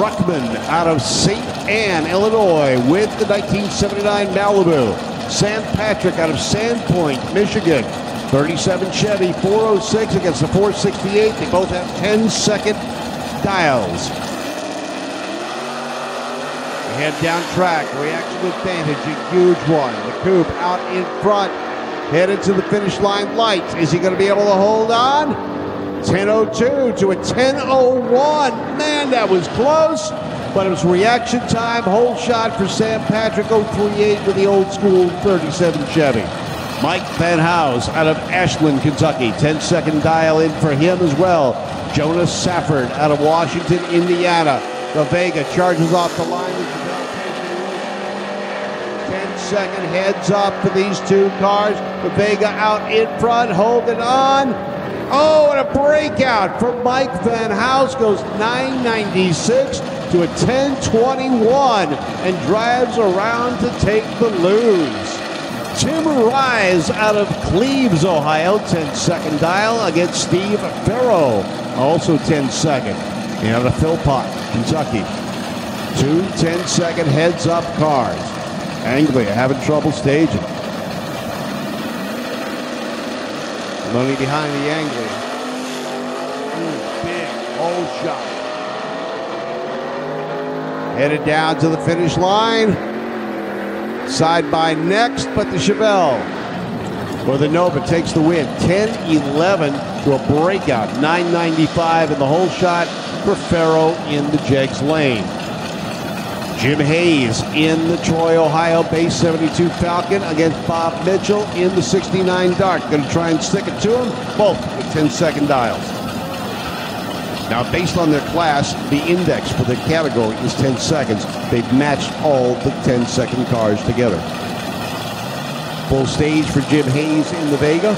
Ruckman out of St. Anne, Illinois, with the 1979 Malibu. Sam Patrick out of Sandpoint, Michigan. 37 Chevy, 406 against the 468. They both have 10-second dials. They head down track. Reaction advantage, a huge one. The coupe out in front, headed to the finish line light. Is he going to be able to hold on? 10:02 to a 10:01. Man, that was close. But it was reaction time. Whole shot for Sam Patrick, 038 with the old school 37 Chevy. Mike Van House out of Ashland, Kentucky. 10-second dial in for him as well. Jonas Safford out of Washington, Indiana. The Vega charges off the line. 10-second heads up for these two cars. The Vega out in front, holding on. Oh, and a breakout from Mike Van House. Goes 996 to a 1021 and drives around to take the lose. Tim Rise out of Cleves, Ohio, 10-second dial against Steve Farrow, also 10-second. And out of Philpott, Kentucky. Two 10-second heads-up cars. Anglia having trouble staging. Money behind the Anglia. Big hole shot. Headed down to the finish line. Side by next, but the Chevelle or the Nova takes the win. 10-11 to a breakout. 995 in the whole shot for Farrow in the Jegs lane. Jim Hayes in the Troy, Ohio base 72 Falcon against Bob Mitchell in the 69 Dart. Going to try and stick it to him. Both with 10-second dials. Now, based on their class, the index for the category is 10 seconds. They've matched all the 10-second cars together. Full stage for Jim Hayes in the Vega.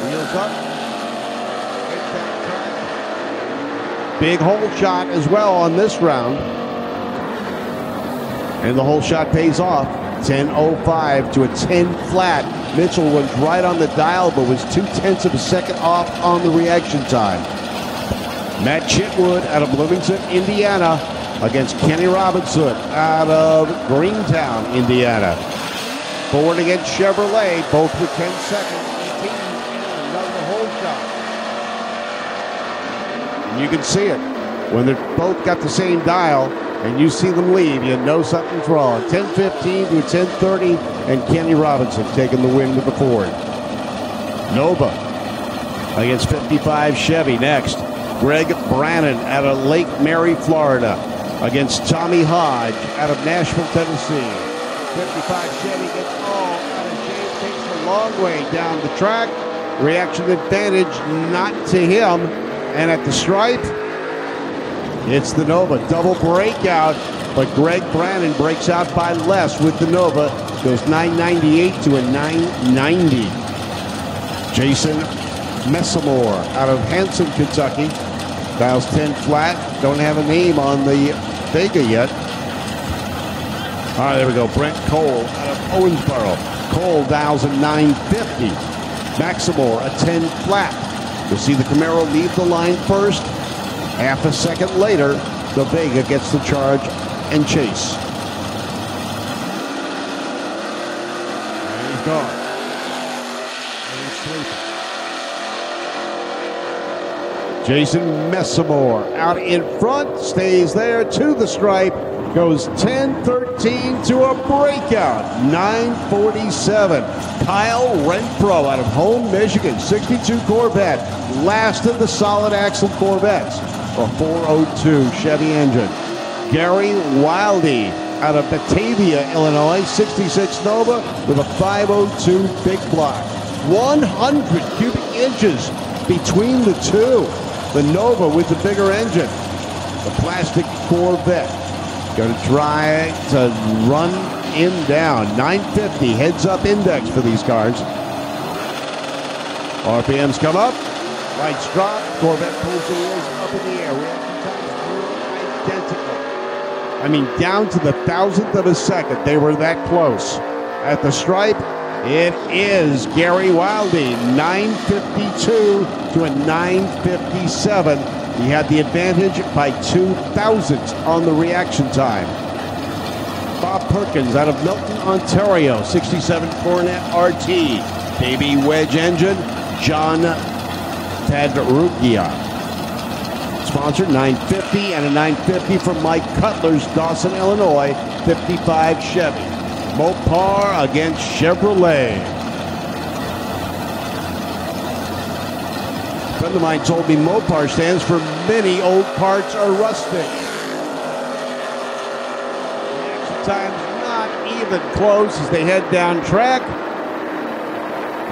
Wheels up. Big hole shot as well on this round. And the whole shot pays off. 10:05 to a 10 flat. Mitchell was right on the dial, but was 0.2 of a second off on the reaction time. Matt Chitwood out of Bloomington, Indiana, against Kenny Robinson out of Greentown, Indiana. Ford against Chevrolet, both with 10 seconds. Another hole shot. And you can see it when they're both got the same dial. And you see them leave, you know something's wrong. 10:15 to 10:30, and Kenny Robinson taking the win with the Ford. Nova against 55 Chevy next. Greg Brannon out of Lake Mary, Florida, against Tommy Hodge out of Nashville, Tennessee. 55 Chevy gets all out of shape, takes a long way down the track. Reaction advantage not to him, and at the stripe, it's the Nova. Double breakout, but Greg Brannon breaks out by less with the Nova. Goes 998 to a 990. Jason Messamore out of Hanson, Kentucky. Dials 10 flat. Don't have a name on the Vega yet. All right, there we go. Brent Cole out of Owensboro. Cole dials a 950. Maximore a 10 flat. You'll see the Camaro leave the line first. Half a second later, the Vega gets the charge and chase. And he's gone. And he's sleeping. Jason Messamore out in front, stays there to the stripe, goes 10:13 to a breakout, 9:47. Kyle Renfro out of Home, Michigan, 62 Corvette, last of the solid axle Corvettes. A 402 Chevy engine. Gary Wildy out of Batavia, Illinois, 66 Nova with a 502 big block. 100 cubic inches between the two. The Nova with the bigger engine. The plastic Corvette. Going to try to run him down. 950 heads up index for these cars. RPMs come up. Lights drop. Corvette pulls the wheels up in the air. Reaction times were identical. I mean, down to the thousandth of a second. They were that close. At the stripe, it is Gary Wildy. 952 to a 957. He had the advantage by 2 thousandths on the reaction time. Bob Perkins out of Milton, Ontario, 67 Coronet RT. Baby wedge engine, John Tadrukia. Sponsored $9.50 and a $9.50 from Mike Cutler's Dawson, Illinois, 55 Chevy. Mopar against Chevrolet. A friend of mine told me Mopar stands for many old parts are rusting. Reaction time's not even close as they head down track.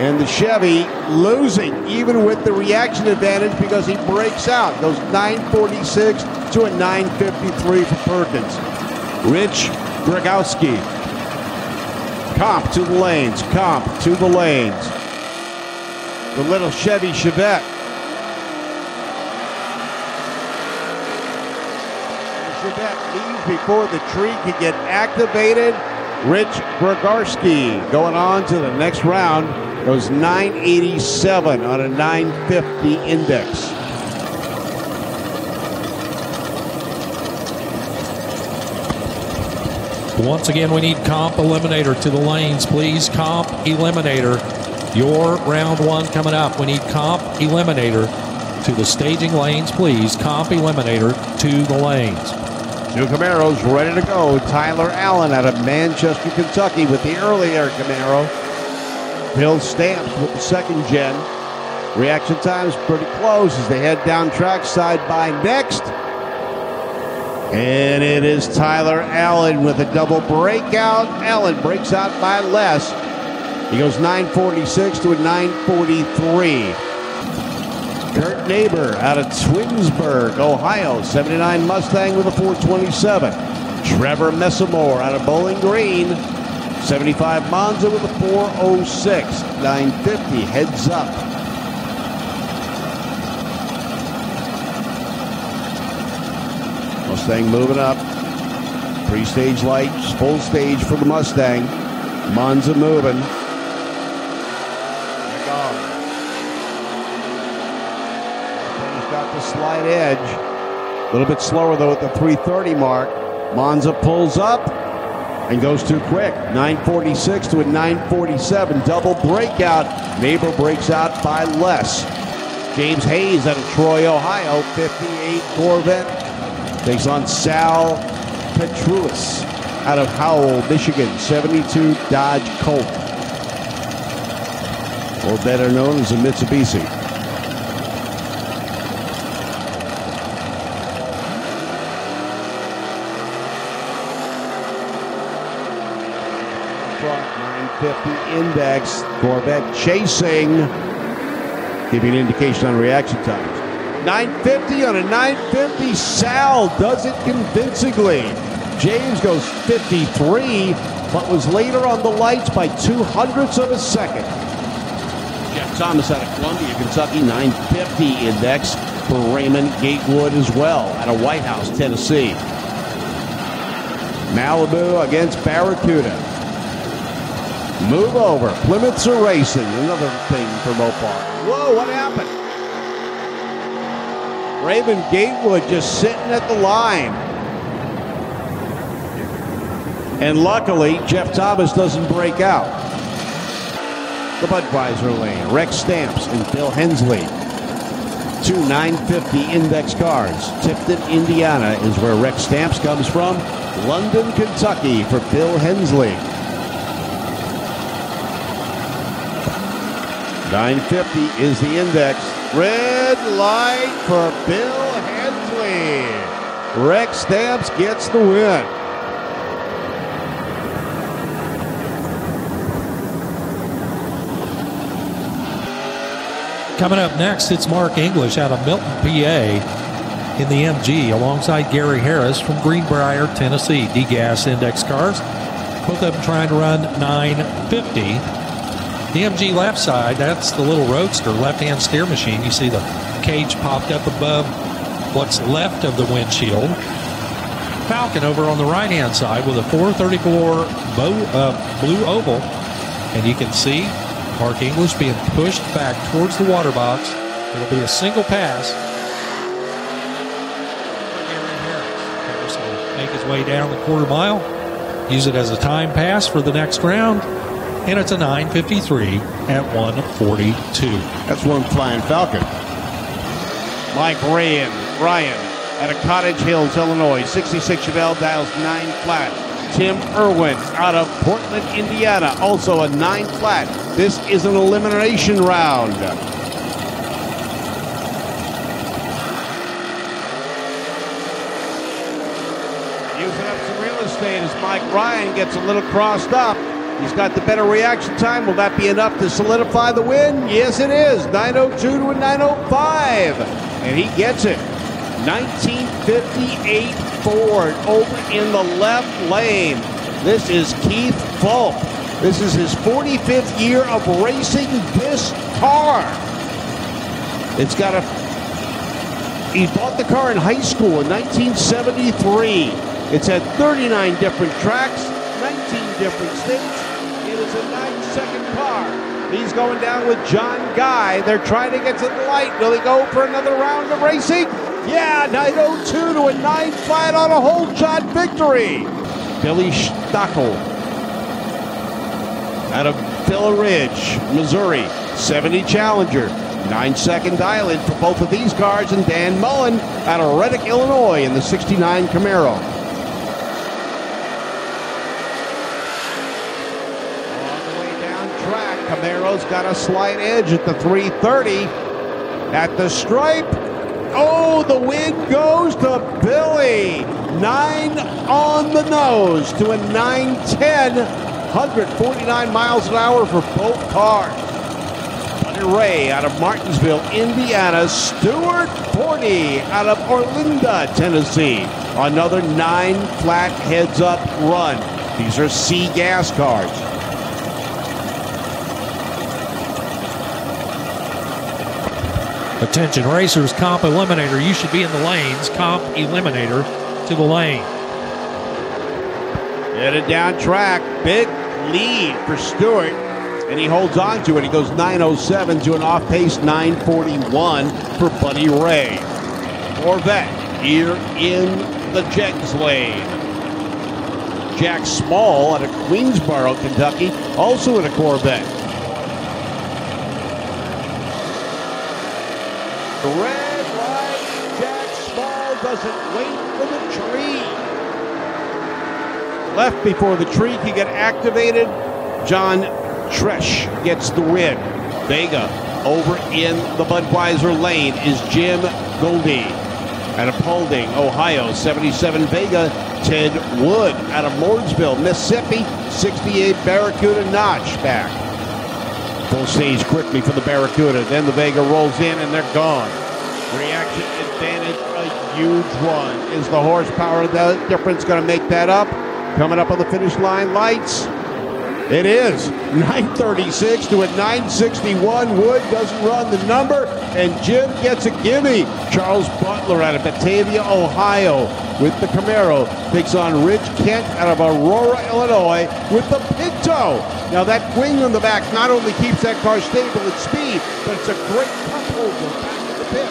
And the Chevy losing even with the reaction advantage because he breaks out. Goes 946 to a 953 for Perkins. Rich Gregowski. Comp to the lanes. Comp to the lanes. The little Chevy Chevette. The Chevette leaves before the tree can get activated. Rich Gregowski going on to the next round. Goes 987 on a 950 index. Once again, we need Comp Eliminator to the lanes, please. Comp Eliminator. Your round one coming up. We need Comp Eliminator to the staging lanes, please. Comp Eliminator to the lanes. 2 Camaros ready to go. Tyler Allen out of Manchester, Kentucky with the earlier Camaro. Bill Stamps with the second gen. Reaction time's pretty close as they head down track side by next. And it is Tyler Allen with a double breakout. Allen breaks out by less. He goes 946 to a 943. Kurt Neighbor out of Twinsburg, Ohio, 79 Mustang with a 427. Trevor Messamore out of Bowling Green, 75 Monza with a 406. 950 heads up. Mustang moving up. Pre-stage lights, full stage for the Mustang. Monza moving. Got the slight edge. A little bit slower though at the 330 mark. Monza pulls up and goes too quick. 946 to a 947. Double breakout. Neighbor breaks out by less. James Hayes out of Troy, Ohio. 58 Corvette. Takes on Sal Petrulis out of Howell, Michigan. 72 Dodge Colt. Or better known as a Mitsubishi. Front 950 index. Corvette chasing. Giving an indication on reaction times. 950 on a 950. Sal does it convincingly. James goes 53, but was later on the lights by 200ths of a second. Jeff Thomas out of Columbia, Kentucky, 950 index for Raymond Gatewood as well out of White House, Tennessee. Malibu against Barracuda. Move over. Plymouths are racing. Another thing for Mopar. Whoa, what happened? Raymond Gatewood just sitting at the line. And luckily, Jeff Thomas doesn't break out. The Budweiser lane, Rex Stamps and Bill Hensley. 2 950 index cars. Tipton, Indiana is where Rex Stamps comes from. London, Kentucky for Bill Hensley. 950 is the index. Red light for Bill Hensley. Rex Stamps gets the win. Coming up next, it's Mark English out of Milton, PA in the MG alongside Gary Harris from Greenbrier, Tennessee. D-Gas index cars. Both of them trying to run 950. The MG left side, that's the little Roadster left-hand steer machine. You see the cage popped up above what's left of the windshield. Falcon over on the right-hand side with a 434 blue oval. And you can see Mark English being pushed back towards the water box. It'll be a single pass. way down the quarter mile. Use it as a time pass for the next round. And it's a 9:53 at 1:42. That's one flying Falcon. Mike Ryan out of Cottage Hills, Illinois. 66 Chevelle dials 9 flat. Tim Irwin out of Portland, Indiana. Also a 9 flat. This is an elimination round. Using up some real estate as Mike Ryan gets a little crossed up. He's got the better reaction time. Will that be enough to solidify the win? Yes, it is. 9:02 to a 9:05. And he gets it. 1958 Ford over in the left lane. This is Keith Fulp. This is his 45th year of racing this car. It's got a... He bought the car in high school in 1973. It's had 39 different tracks, 19 different states. It is a 9-second car. He's going down with John Guy. They're trying to get to the light. Will he go for another round of racing? Yeah, 9:02 to a 9 flat on a whole shot victory. Billy Stockel out of Villa Ridge, Missouri. 70 Challenger. 9-second dial in for both of these cars. And Dan Mullen out of Reddick, Illinois in the 69 Camaro. Camaro's got a slight edge at the 330. At the stripe. Oh, the win goes to Billy. 9 on the nose to a 9:10. 149 miles an hour for both cars. Buddy Ray out of Martinsville, Indiana. Stuart Forney out of Orlinda, Tennessee. Another 9 flat heads-up run. These are C gas cars. Attention racers, comp eliminator. You should be in the lanes. Comp eliminator to the lane. Headed down track. Big lead for Stewart. And he holds on to it. He goes 9:07 to an off-pace 9:41 for Buddy Ray. Corvette here in the Jegs lane. Jack Small out of Queensboro, Kentucky, also in a Corvette. The red light, Jack Small doesn't wait for the tree. Left before the tree can get activated. John Tresh gets the win. Vega over in the Budweiser lane is Jim Goldie out of Paulding, Ohio. 77 Vega. Ted Wood out of Mooresville, Mississippi. 68 Barracuda Notchback. Full stage quickly for the Barracuda. Then the Vega rolls in and they're gone. Reaction advantage, a huge one. Is the horsepower difference going to make that up? Coming up on the finish line lights. It is 9:36 to a 9:61. Wood doesn't run the number, and Jim gets a gimme. Charles Butler out of Batavia, Ohio, with the Camaro takes on Rich Kent out of Aurora, Illinois, with the Pinto. Now that wing on the back not only keeps that car stable at speed, but it's a great cup holder back to the pit.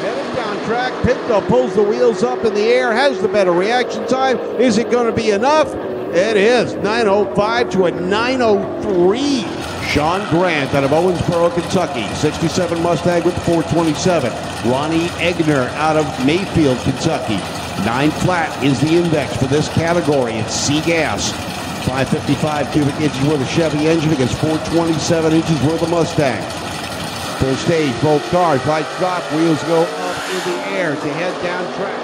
Heading down track, Pinto pulls the wheels up in the air, has the better reaction time. Is it going to be enough? It is 9:05 to a 9:03. Sean Grant out of Owensboro, Kentucky. 67 Mustang with 427. Ronnie Egner out of Mayfield, Kentucky. 9 flat is the index for this category. It's C-Gas. 555 cubic inches worth of Chevy engine against 427 inches worth of Mustang. Full stage, both cars. Lights drop, wheels go up in the air to head down track.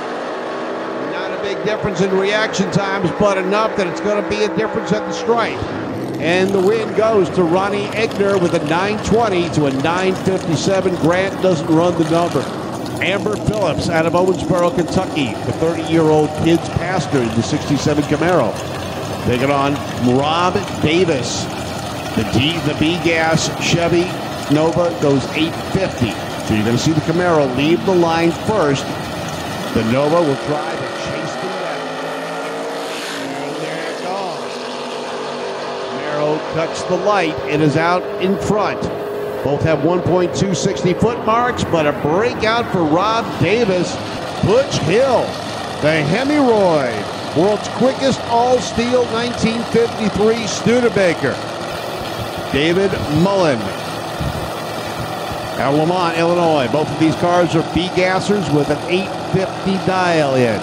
Big difference in reaction times, but enough that it's going to be a difference at the stripe. And the win goes to Ronnie Egner with a 9:20 to a 9:57. Grant doesn't run the number. Amber Phillips out of Owensboro, Kentucky, the 30-year-old kids pastor in the 67 Camaro. Taking on Rob Davis. The B-Gas Chevy Nova goes 850. So you're going to see the Camaro leave the line first. The Nova will try to chase them down. And there it goes. Camaro cuts the light. It is out in front. Both have 1.260 foot marks, but a breakout for Rob Davis. Butch Hill, the Hemiroid, World's quickest all-steel 1953 Studebaker. David Mullen. At Lamont, Illinois. Both of these cars are B-gassers with an 850 dial in.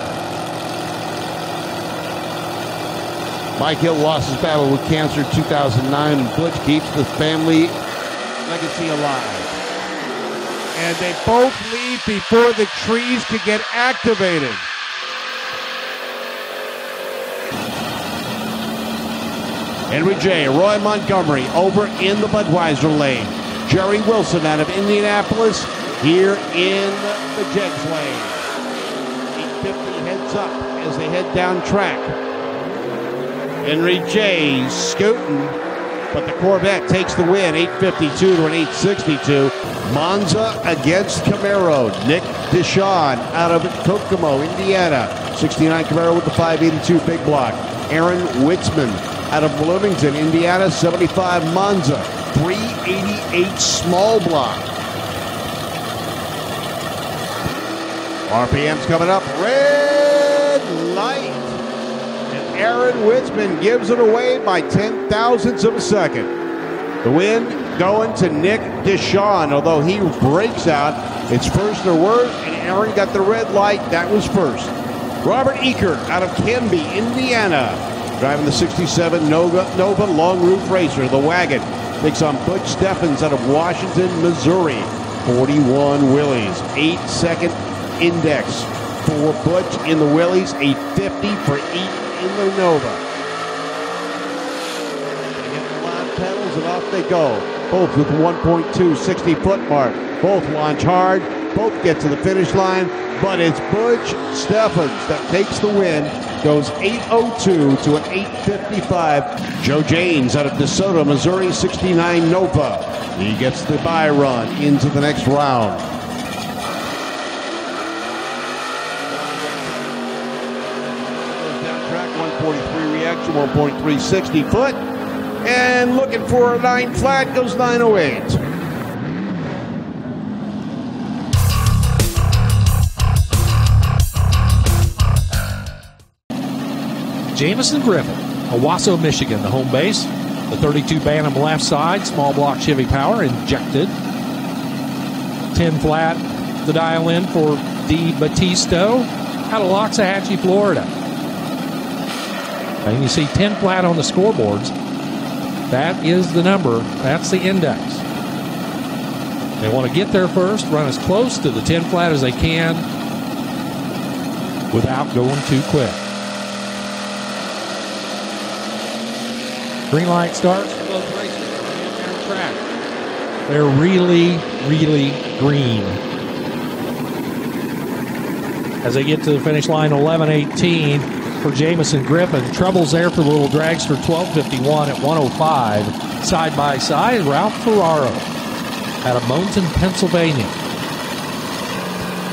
Mike Hill lost his battle with cancer in 2009, and Butch keeps the family legacy alive. And they both leave before the trees could get activated. Henry J. Roy Montgomery over in the Budweiser lane. Jerry Wilson out of Indianapolis here in the Jegs lane. 850 heads up as they head down track. Henry J. scooting, but the Corvette takes the win, 852 to an 862. Monza against Camaro. Nick Deshawn out of Kokomo, Indiana. 69 Camaro with the 582 big block. Aaron Witzman out of Bloomington, Indiana. 75 Monza. 388 small block. RPM's coming up. Red light. And Aaron Witzman gives it away by 10,000ths of a second. The win going to Nick Deshawn, although he breaks out. It's first or worse, and Aaron got the red light. That was first. Robert Eaker out of Canby, Indiana, driving the 67 Nova Long Roof Racer. The wagon takes on Butch Steffens out of Washington, Missouri. 41 Willys, 8-second index for Butch in the Willys, 850 for Eat in the Nova. They hit the loud pedals and off they go. Both with 1.2 60-foot mark. Both launch hard. Both get to the finish line. But it's Butch Steffens that takes the win. Goes 802 to an 855. Joe James out of DeSoto, Missouri, 69 Nova. He gets the bye run into the next round. Goes down track, 143 reaction, 1.3 60 foot. And looking for a 9 flat, goes 908. Jamison Griffin, Owasso, Michigan, the home base. The 32 Bantam left side, small block Chevy power, injected. 10 flat, the dial in for D. Batisto out of Loxahatchee, Florida. And you see 10 flat on the scoreboards. That is the number. That's the index. They want to get there first, run as close to the 10 flat as they can without going too quick. Green light starts for both races. Down track. They're really, really green. As they get to the finish line, 11:18 for Jamison Griffin. Troubles there for the little dragster, 12:51 at 105. Side by side, Ralph Ferraro out of Moncton, Pennsylvania.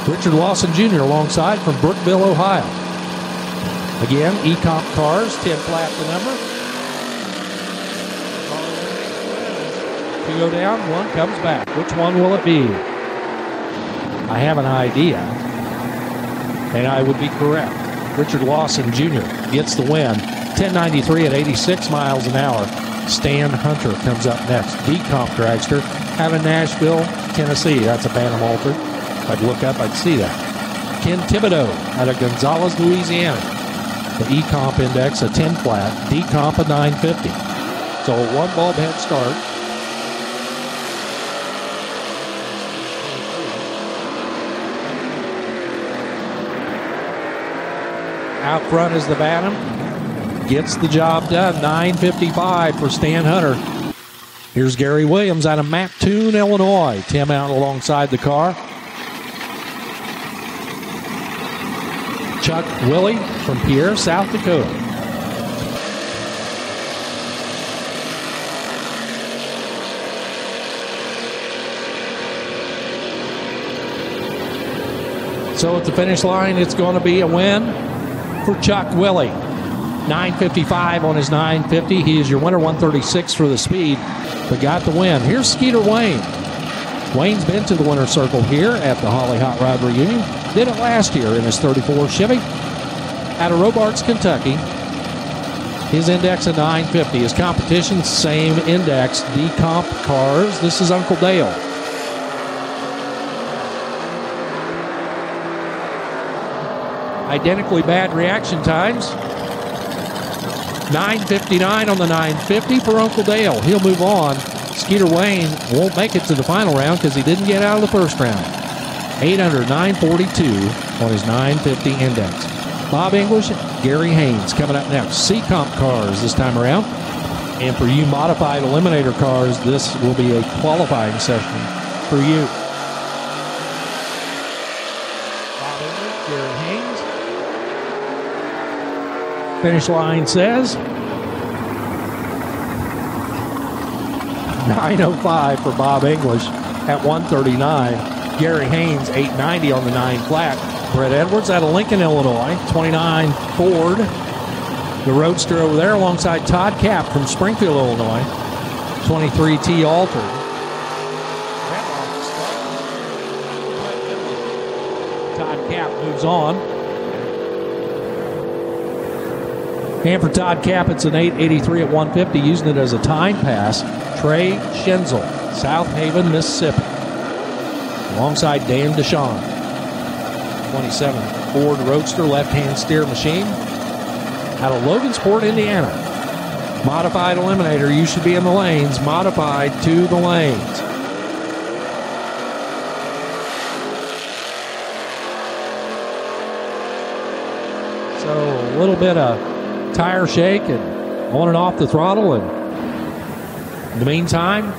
Richard Lawson Jr. alongside from Brookville, Ohio. Again, E-Comp cars, 10 flat the number. Two go down, one comes back. Which one will it be? I have an idea, and I would be correct. Richard Lawson Jr. gets the win. 1093 at 86 miles an hour. Stan Hunter comes up next. D-Comp dragster out of Nashville, Tennessee. That's a Bantam altered. If I'd look up, I'd see that. Ken Thibodeau out of Gonzales, Louisiana. The E-Comp index, a 10 flat. D-Comp, a 950. So a one bulb head start. Out front is the Bantam. Gets the job done. 9:55 for Stan Hunter. Here's Gary Williams out of Mattoon, Illinois. Tim out alongside the car. Chuck Willie from Pierre, South Dakota. So at the finish line, it's going to be a win for Chuck Willie. 9:55 on his 950. He is your winner, 136 for the speed, but got the win. Here's Skeeter Wayne. Wayne's been to the winner's circle here at the Holly Hot Rod Reunion. Did it last year in his 34 Chevy. out of Robarts, Kentucky. His index of 950. His competition, same index, D-Comp cars. This is Uncle Dale. Identically bad reaction times. 9:59 on the 950 for Uncle Dale. He'll move on. Skeeter Wayne won't make it to the final round because he didn't get out of the first round. 8 under 942 on his 950 index. Bob English, Gary Haynes coming up next. C-Comp cars this time around. And for you modified eliminator cars, this will be a qualifying session for you. Bob English, Gary Haynes. Finish line says 9:05 for Bob English at 139. Gary Haynes, 890 on the 9 flat. Brett Edwards out of Lincoln, Illinois, 29 Ford. The Roadster over there alongside Todd Cap from Springfield, Illinois, 23 T Altered. Todd Cap moves on. And for Todd Cap, it's an 883 at 150, using it as a time pass. Trey Schenzel, South Haven, Mississippi, alongside Dan Deshawn. 27 Ford Roadster left-hand steer machine out of Logansport, Indiana. Modified eliminator, you should be in the lanes. Modified to the lanes. So a little bit of tire shake and on and off the throttle, and in the meantime,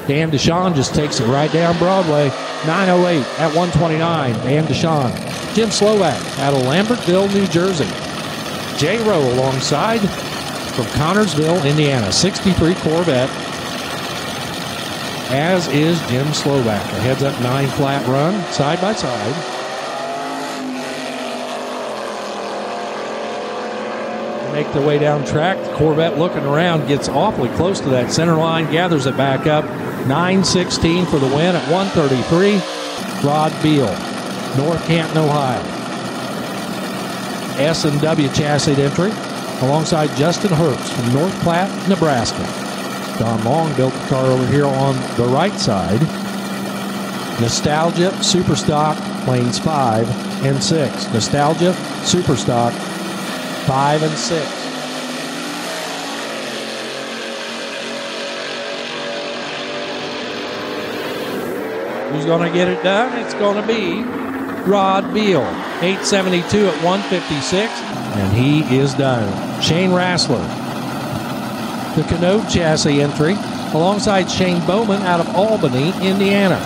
Dan Deshawn just takes it right down Broadway. 9:08 at 129. Dan Deshawn. Jim Slovak out of Lambertville, New Jersey. Jay Rowe alongside from Connorsville, Indiana. 63 Corvette. As is Jim Slovak. A heads up 9 flat run, side by side. Make their way down track. The Corvette looking around, gets awfully close to that center line, gathers it back up. 9:16 for the win at 133. Rod Beal, North Canton, Ohio. S&W chassis entry alongside Justin Herbst from North Platte, Nebraska. Don Long built the car over here on the right side. Nostalgia Superstock lanes 5 and 6. Nostalgia Superstock 5 and 6. Who's going to get it done? It's going to be Rod Beal. 872 at 156, and he is done. Shane Rassler, the Canode chassis entry, alongside Shane Bowman out of Albany, Indiana.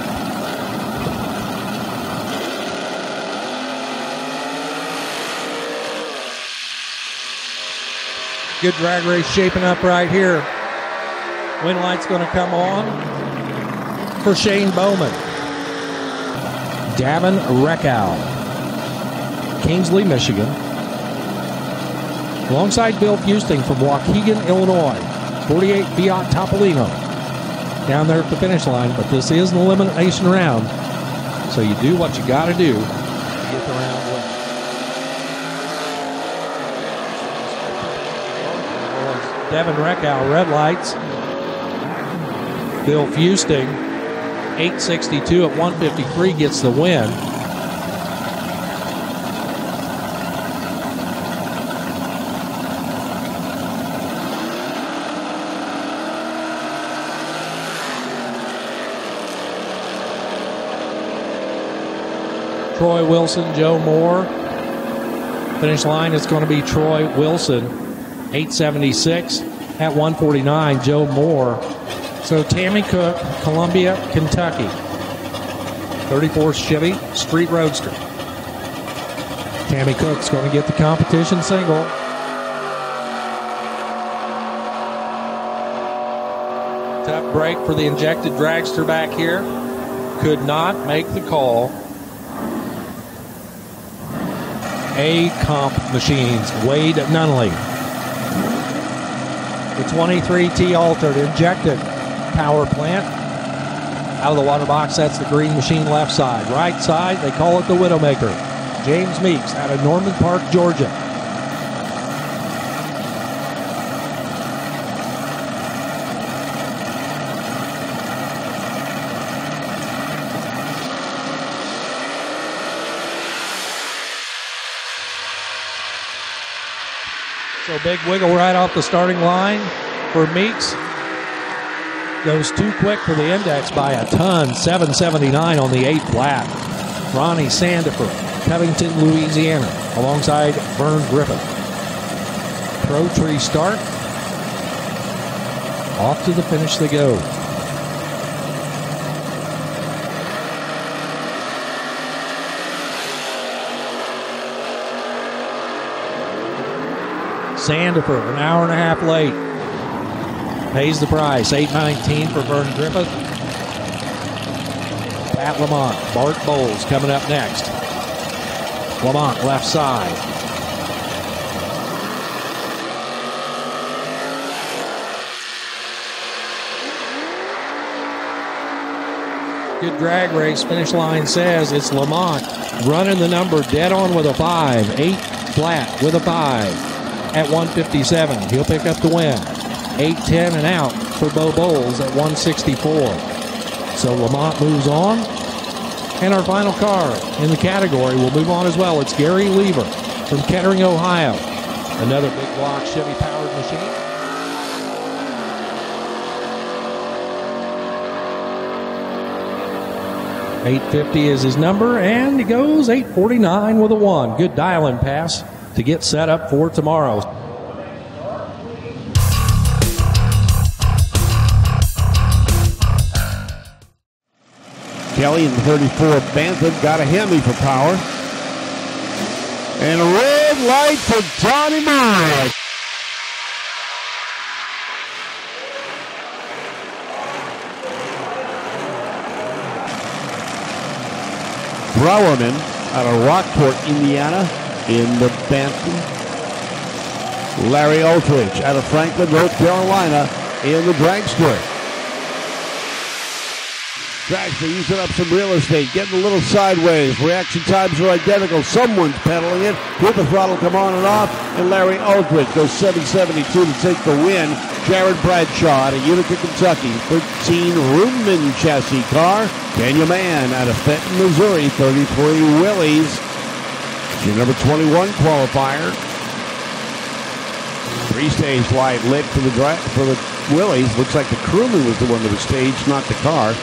Good drag race shaping up right here. Wind light's going to come on for Shane Bowman. Davin Reckow, Kingsley, Michigan. Alongside Bill Fusting from Waukegan, Illinois. 48 Fiat Topolino. Down there at the finish line, but this is an elimination round. So you do what you got to do to get the round win. Davin Reckow, red lights. Bill Fusting, 862 at 153, gets the win. Troy Wilson, Joe Moore. Finish line is going to be Troy Wilson, 876 at 149, Joe Moore. So Tammy Cook, Columbia, Kentucky. 34 Chevy Street Roadster. Tammy Cook's going to get the competition single. Tough break for the injected dragster back here. Could not make the call. A-Comp Machines, Wade Nunnelly. The 23T Altered injected power plant. Out of the water box, that's the green machine left side. Right side, they call it the Widowmaker. James Meeks out of Norman Park, Georgia. So big wiggle right off the starting line for Meeks. Goes too quick for the index by a ton. 7:79 on the 8 flat. Ronnie Sandifer, Covington, Louisiana, alongside Vern Griffith. Pro Tree start. Off to the finish they go. Sandifer, an hour and a half late. Pays the price. 8:19 for Vern Griffith. Pat Lamont, Bart Bowles coming up next. Lamont left side. Good drag race. Finish line says it's Lamont running the number dead on with a 5. 8 flat with a 5 at 157. He'll pick up the win. 8:10 and out for Bo Bowles at 164. So Lamont moves on. And our final car in the category will move on as well. It's Gary Lever from Kettering, Ohio. Another big block Chevy powered machine. $850 is his number, and he goes 849 with a 1. Good dial-in pass to get set up for tomorrow. Kelly in the 34 Bantam got a Hemi for power. And a red light for Johnny Moore. Broerman out of Rockport, Indiana in the Bantam. Larry Aldridge out of Franklin, North Carolina in the dragster. Dragster using up some real estate, getting a little sideways. Reaction times are identical. Someone's pedaling it. With the throttle come on and off. And Larry Aldridge goes 772 to take the win. Jared Bradshaw out of Utica, Kentucky. 13 Roomman chassis car. Daniel Mann out of Fenton, Missouri. 33 Willys. Your number 21 qualifier. 3-stage light lit for the Willys. Looks like the crewman was the one that was staged, not the car.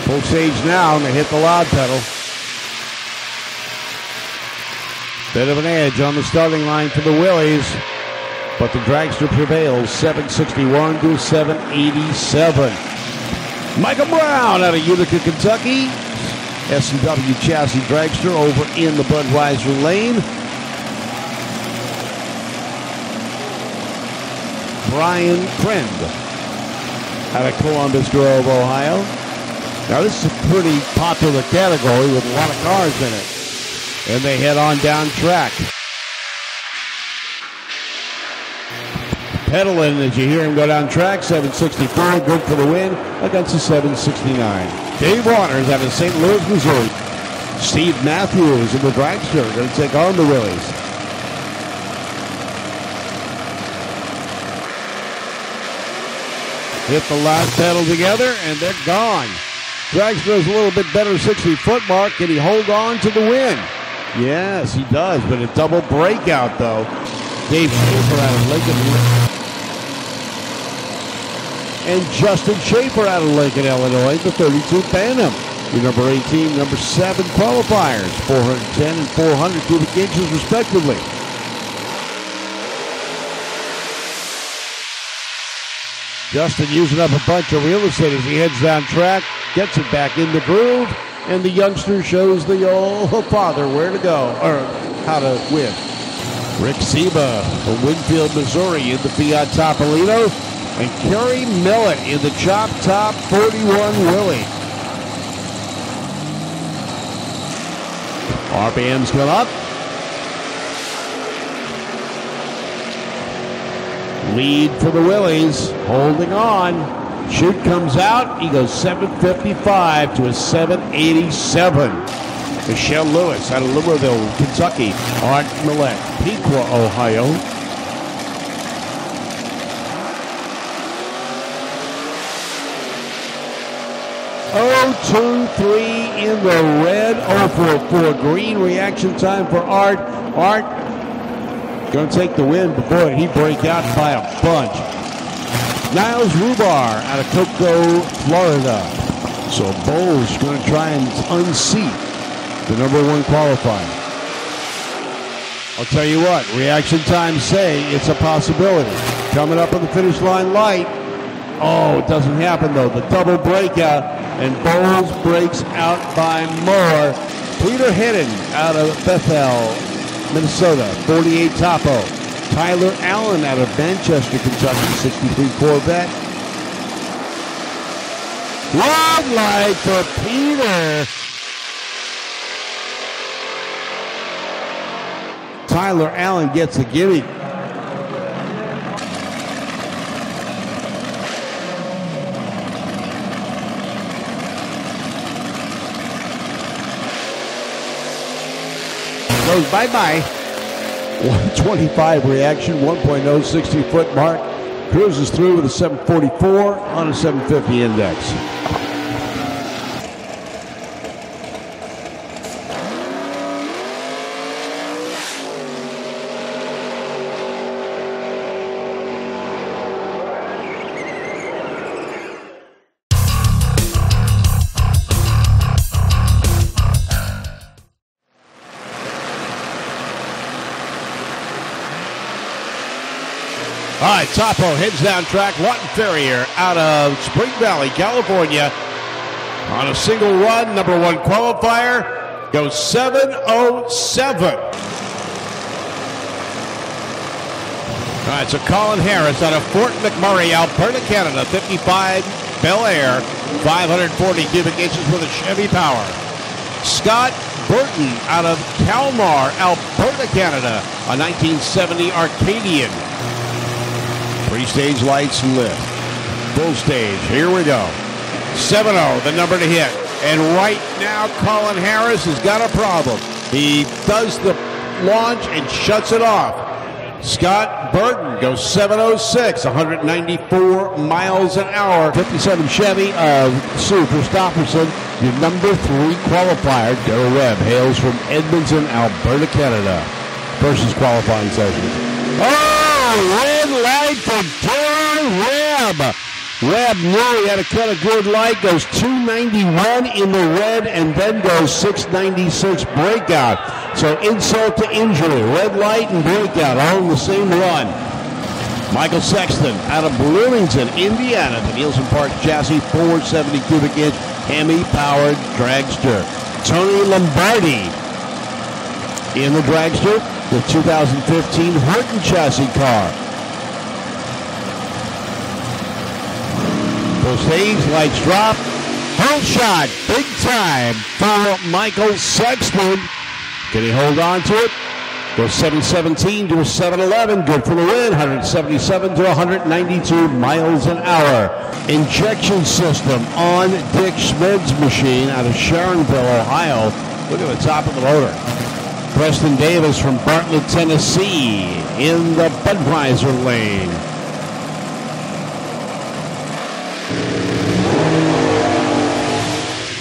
Full stage now, and they hit the loud pedal. Bit of an edge on the starting line for the Willys, but the dragster prevails, 761 to 787. Michael Brown out of Utica, Kentucky. S&W chassis dragster over in the Budweiser lane. Brian Friend out of Columbus Grove, Ohio. Now, this is a pretty popular category with a lot of cars in it. And they head on down track. Pedaling as you hear him go down track, 764, good for the win, against the 769. Dave Waters out of St. Louis, Missouri. Steve Matthews in the dragster, going to take on the Willys. Hit the last pedal together, and they're gone. Dragster has a little bit better 60-foot mark. Can he hold on to the win? Yes, he does, but a double breakout, though. Dave Schaefer out of Lincoln. And Justin Schaefer out of Lincoln, Illinois, the 32 Bantam. Your number 18, number 7 qualifiers, 410 and 400 cubic inches, respectively. Justin using up a bunch of real estate as he heads down track, gets it back in the groove, and the youngster shows the old father where to go, or how to win. Rick Seeba from Winfield, Missouri in the Fiat Topolino, and Cory Millet in the Chop Top 41 Willie. RPMs come up. Lead for the Willys, holding on. Chute comes out. He goes 755 to a 787. Michelle Lewis out of Limmerville, Kentucky. Art Millett, Pequa, Ohio. Oh, 2-3 in the red. 0-4 green. Reaction time for Art. Art Going to take the win, but boy, did he break out by a bunch. Niles Rubar out of Cocoa, Florida. So Bowles going to try and unseat the number 1 qualifier. I'll tell you what, reaction times say it's a possibility. Coming up on the finish line light. Oh, it doesn't happen though. The double breakout, and Bowles breaks out by more. Peter Hedden out of Bethel, Minnesota, 48 Topo. Tyler Allen out of Manchester, Kentucky, 63 Corvette. Red light for Peter. Tyler Allen gets a gimme. Goes bye-bye. 125 reaction, 1.0, 60-foot mark. Cruises through with a 744 on a 750 index. All right, Topo heads down track. Lawton Ferrier out of Spring Valley, California. On a single run, number 1 qualifier. Goes 7:07. All right, so Colin Harris out of Fort McMurray, Alberta, Canada. 55 Bel Air, 540 cubic inches with a Chevy Power. Scott Burton out of Kalmar, Alberta, Canada. A 1970 Arcadian. Pre-stage lights lit. Full stage. Here we go. 7-0, the number to hit. And right now, Colin Harris has got a problem. He does the launch and shuts it off. Scott Burton goes 7:06, 194 miles an hour. 57 Chevy of Sue Christopherson, your number 3 qualifier. Darrell Webb hails from Edmonton, Alberta, Canada. Versus qualifying sessions. Oh, red light for Darrell Webb. Webb knew he had to cut a good light, goes 291 in the red, and then goes 696 breakout. So insult to injury, red light and breakout all in the same run. Michael Sexton out of Bloomington, Indiana, the Nielsen Park chassis, 470 cubic inch, Hemi-powered dragster. Tony Lombardi in the dragster, the 2015 Horton chassis car. Full stage, lights drop. Hole shot, big time for Michael Sexton. Can he hold on to it? Goes 7:17 to a 7:11. Good for the win. 177 to 192 miles an hour. Injection system on Dick Schmidt's machine out of Sharonville, Ohio. Look at the top of the motor. Preston Davis from Bartlett, Tennessee in the Budweiser lane.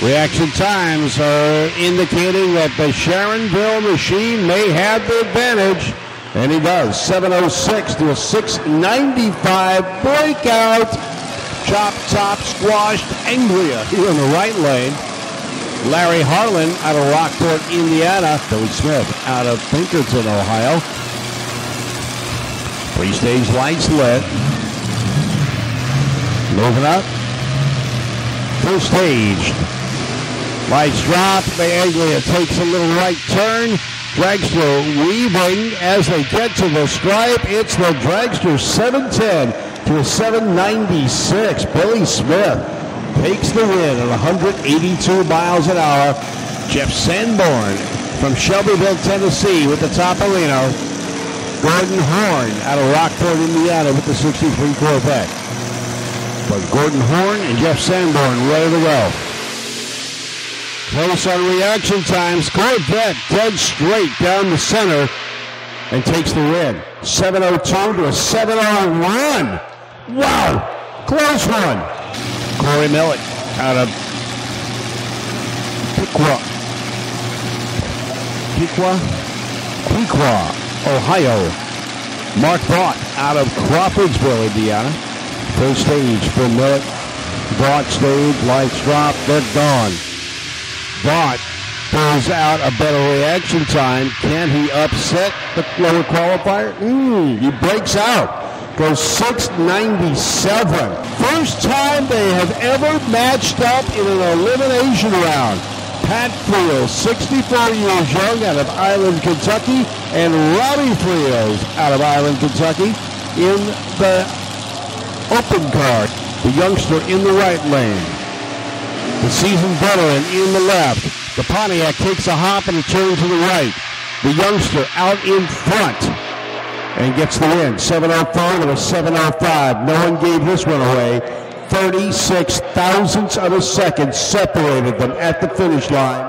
Reaction times are indicating that the Sharonville machine may have the advantage, and he does. 7:06 to a 6:95 breakout. Chop top squashed Anglia here in the right lane. Larry Harlan out of Rockport, Indiana. Billy Smith out of Pinkerton, Ohio. Pre-stage lights lit. Moving up. Full stage. Lights drop. The Anglia takes a little right turn. Dragster weaving as they get to the stripe. It's the Dragster 710 to a 796. Billy Smith takes the win at 182 miles an hour. Jeff Sanborn from Shelbyville, Tennessee with the Topolino. Gordon Horn out of Rockport, Indiana with the 63 Corvette. But Gordon Horn and Jeff Sanborn ready to go. Close on reaction times. Corvette dead straight down the center and takes the win. 7:02 to a 7:01. Wow! Close one. Cory Millet out of Pequot, Ohio. Mark Vaught out of Crawfordsville, Indiana. First stage for Millet. Vaught stage, lights drop, they're gone. Vaught pulls out a better reaction time. Can he upset the lower qualifier? He breaks out. Goes 6:97. First time they have ever matched up in an elimination round. Pat Freels, 64 years young, out of Island, Kentucky, and Robbie Freels out of Island, Kentucky, in the open car. The youngster in the right lane. The seasoned veteran in the left. The Pontiac takes a hop and a turn to the right. The youngster out in front and gets the win. 7:04 to a 7:05. No one gave this one away. 36 thousandths of a second separated them at the finish line.